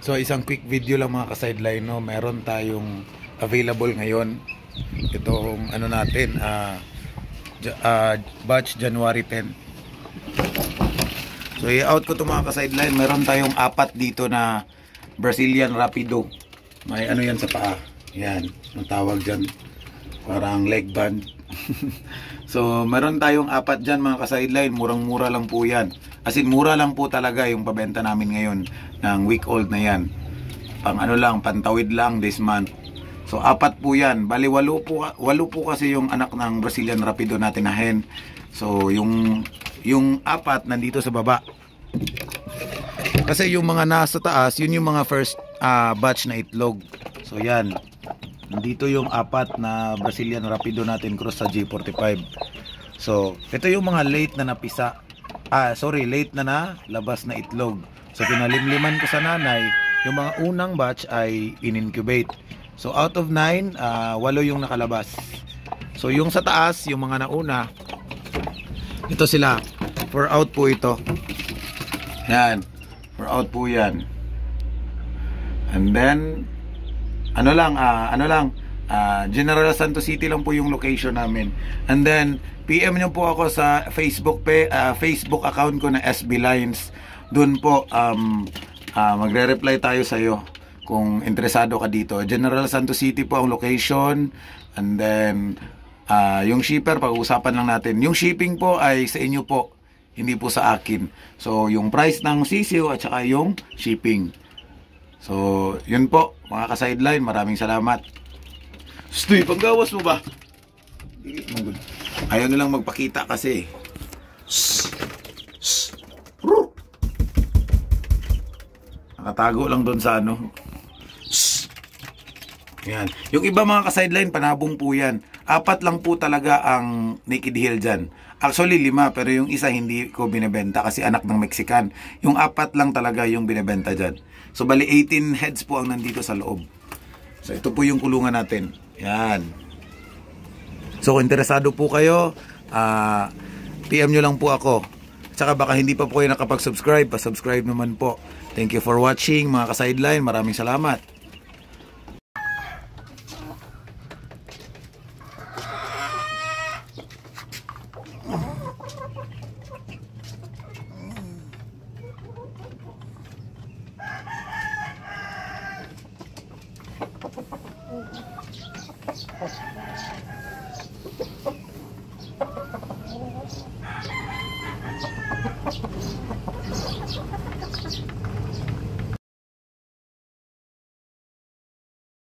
So isang quick video lang mga ka-sideline, no? Meron tayong available ngayon. Itong ano natin, batch January 10. So i-out ko to mga ka-sideline. Meron tayong 4 dito na Brazilian Rapido. May ano yan sa paa. Yan, ang tawag dyan. Parang leg band. So meron tayong 4 dyan mga ka-sideline. Murang-mura lang po yan. As in, mura lang po talaga yung pabenta namin ngayon ng week old na yan. Pang ano lang, pantawid lang this month. So 4 po yan. Bali 8 po kasi yung anak ng Brazilian Rapido natin na hen. So yung 4 nandito sa baba. Kasi yung mga nasa taas, yun yung mga first batch na itlog. So yan. Nandito yung 4 na Brazilian Rapido natin cross sa G45. So ito yung mga late na napisa. Late na labas na itlog. So pinalimliman ko sa nanay, yung mga unang batch ay in-incubate. So out of 9, 8 yung nakalabas. So yung sa taas, yung mga nauna, ito sila. For out po ito. Yan. For out po yan. And then, General Santos City lang po yung location namin. And then PM nyo po ako sa Facebook account ko na SB Lines. Doon po magre-reply tayo sa iyo kung interesado ka dito. General Santos City po ang location. And then yung shipper, pag-uusapan lang natin. Yung shipping po ay sa inyo po, hindi po sa akin. So yung price ng sisiw at saka yung shipping. So yun po mga ka-sideline, maraming salamat. Stoy, panggawas mo ba? Ayaw nilang magpakita kasi. Nakatago lang doon sa ano. Yan. Yung iba mga ka-sideline, panabong po yan. 4 lang po talaga ang naked heel dyan. Actually 5, pero yung isa hindi ko binibenta kasi anak ng Mexican. Yung 4 lang talaga yung binibenta dyan. So bali 18 heads po ang nandito sa loob. So ito po yung kulungan natin. Yan. So kung interesado po kayo, PM nyo lang po ako. Tsaka baka hindi pa po kayo nakapag-subscribe, pa-subscribe naman po. Thank you for watching mga ka-sideline. Maraming salamat.